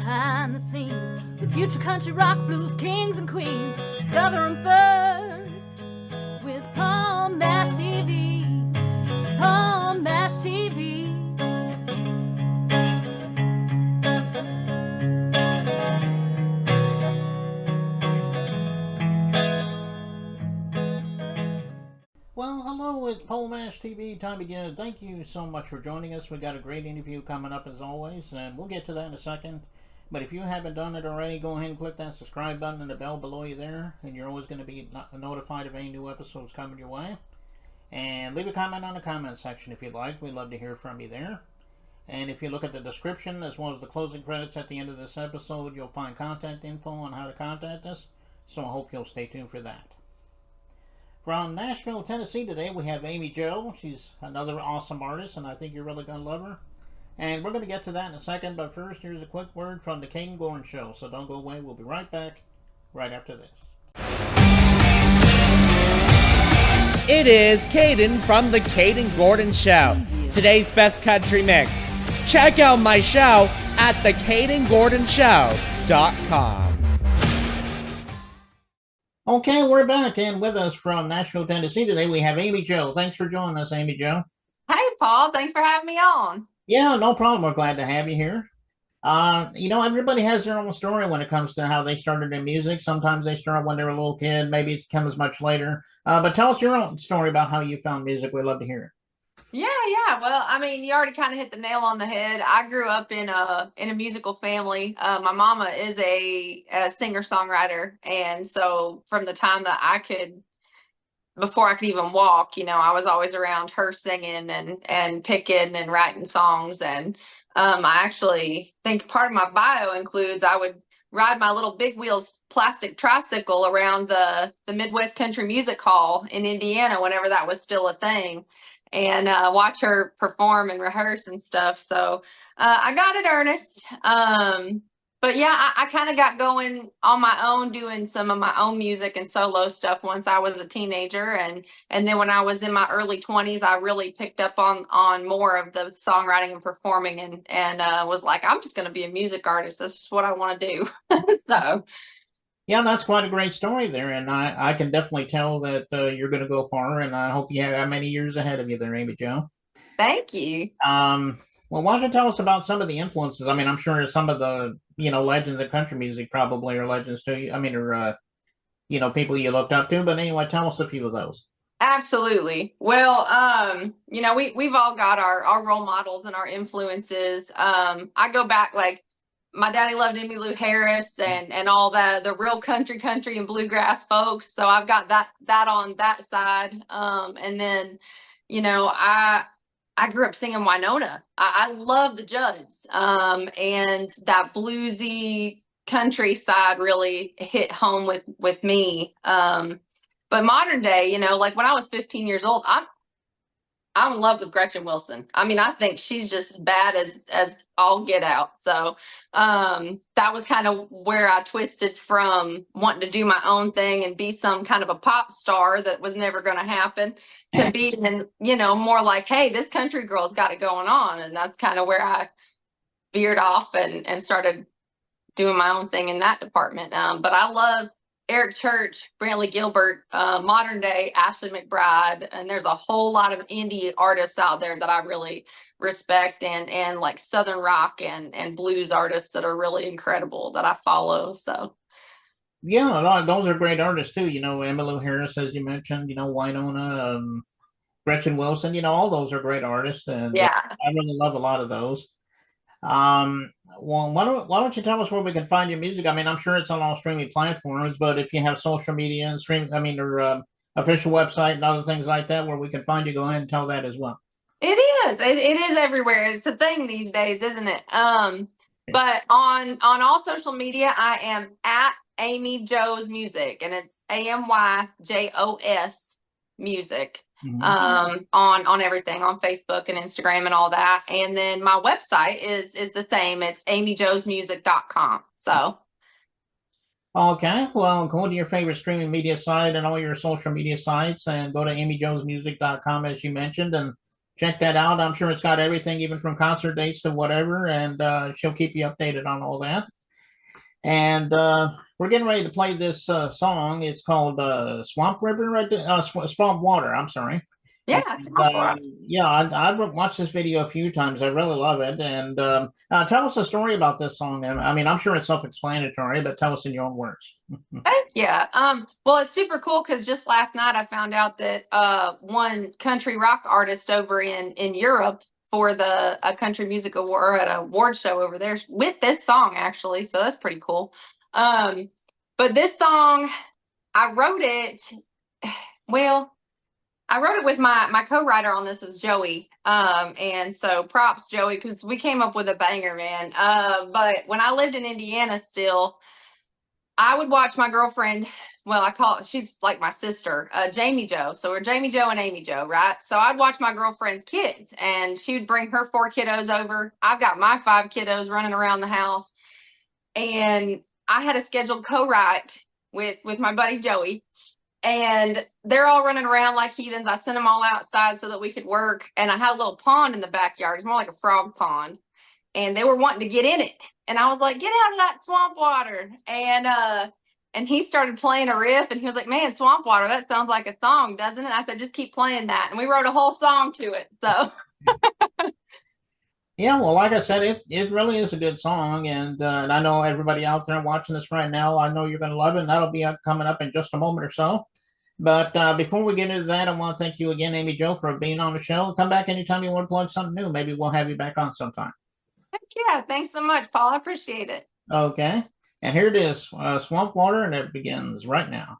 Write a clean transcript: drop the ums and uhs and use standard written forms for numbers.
behind the scenes with future country rock blues kings and queens. Discover them first with Palm Mash TV. Palm Mash TV. Well, hello, it's Palm Mash TV time again. Thank you so much for joining us. We got a great interview coming up as always, and we'll get to that in a second. But if you haven't done it already, go ahead and click that subscribe button and the bell below you there, and you're always going to be notified of any new episodes coming your way. And leave a comment on the comment section if you'd like. We'd love to hear from you there. And if you look at the description as well as the closing credits at the end of this episode, you'll find contact info on how to contact us. So I hope you'll stay tuned for that. From Nashville, Tennessee today, we have Amy Jo. She's another awesome artist, and I think you're really going to love her. And we're going to get to that in a second, but first, here's a quick word from the Caden Gordon Show. So don't go away. We'll be right back right after this. It is Caden from the Caden Gordon Show. Today's best country mix. Check out my show at thecadengordonshow.com. Okay, we're back, and with us from Nashville, Tennessee today, we have Amy Jo. Thanks for joining us, Amy Jo. Hey, Paul. Thanks for having me on. Yeah, no problem. We're glad to have you here. Everybody has their own story when it comes to how they started in music. Sometimes they start when they were a little kid. Maybe it comes much later. But tell us your own story about how you found music. We'd love to hear it. Yeah. Well, I mean, you already kind of hit the nail on the head. I grew up in a musical family. My mama is a singer-songwriter. And so from the time that before I could even walk, I was always around her singing and picking and writing songs. And I actually think part of my bio includes I would ride my little big wheels plastic tricycle around the Midwest Country Music Hall in Indiana whenever that was still a thing, and watch her perform and rehearse and stuff. So I got it earnest. But yeah, I kind of got going on my own, doing some of my own music and solo stuff once I was a teenager. And then when I was in my early 20s, I really picked up on more of the songwriting and performing, and was like, I'm just going to be a music artist. That's just what I want to do. So. Yeah, that's quite a great story there, and I can definitely tell that you're going to go far, and I hope you have many years ahead of you there, Amy Jo. Thank you. Well, why don't you tell us about some of the influences? I mean, I'm sure some of the, legends of country music probably are legends to you. I mean, or, people you looked up to. But anyway, tell us a few of those. Absolutely. Well, we've all got our role models and our influences. I go back, like, my daddy loved Emmylou Harris and all the real country and bluegrass folks. So I've got that on that side. And then, I grew up singing Winona. I love the Judds. And that bluesy country side really hit home with me. But modern day, like when I was 15 years old, I'm in love with Gretchen Wilson. I mean, I think she's just as bad as all get out. So that was kind of where I twisted from wanting to do my own thing and be some kind of a pop star that was never going to happen to being, more like, hey, this country girl's got it going on. And that's kind of where I veered off and started doing my own thing in that department. But I love Eric Church, Brantley Gilbert, modern day Ashley McBride, and there's a whole lot of indie artists out there that I really respect, and like Southern rock and blues artists that are really incredible that I follow. So yeah, those are great artists too. Emmylou Harris, as you mentioned, Winona, Gretchen Wilson, all those are great artists, and yeah, I really love a lot of those. Well, why don't you tell us where we can find your music? I mean, I'm sure it's on all streaming platforms, but if you have social media and or official website and other things like that where we can find you, go ahead and tell that as well. It is. It is everywhere. It's a thing these days, isn't it? But on all social media, I am at Amy Jo's Music, and it's AMYJOS Music. Mm-hmm. On everything, on Facebook and Instagram and all that. And then my website is the same. It's amyjoesmusic.com. So okay, well, go to your favorite streaming media site and all your social media sites and go to amyjoesmusic.com, as you mentioned, and check that out. I'm sure it's got everything, even from concert dates to whatever, and she'll keep you updated on all that. And we're getting ready to play this song. It's called Swamp River, right? Swamp Water. I'm sorry. Yeah, And, it's rock rock. yeah, I've watched this video a few times. I really love it. And tell us a story about this song. I mean, I'm sure it's self-explanatory, but tell us in your own words. Heck yeah. Well, it's super cool because just last night I found out that one country rock artist over in Europe for the a country music award at a award show over there with this song actually. So that's pretty cool. Um, but this song, I wrote it. Well, I wrote it with my co-writer on this was Joey. And so props Joey because we came up with a banger, man. But when I lived in Indiana still, I would watch my girlfriend. Well, she's like my sister, Jamie Joe. So we're Jamie Joe and Amy Joe, right? So I'd watch my girlfriend's kids, and she would bring her 4 kiddos over. I've got my 5 kiddos running around the house, and I had a scheduled co-write with my buddy Joey, and they're all running around like heathens. I sent them all outside so that we could work, and I had a little pond in the backyard. It's more like a frog pond, and they were wanting to get in it. And I was like, get out of that swamp water. And he started playing a riff, and he was like, man, swamp water, that sounds like a song, doesn't it? I said, just keep playing that. And we wrote a whole song to it. So Yeah, well, like I said, it really is a good song, and I know everybody out there watching this right now, I know you're going to love it, and that'll be coming up in just a moment or so. But before we get into that, I want to thank you again, Amy Jo, for being on the show. Come back anytime you want to plug something new. Maybe we'll have you back on sometime. heck yeah, thanks so much, Paul. I appreciate it. Okay, and here it is, Swamp Water, and it begins right now.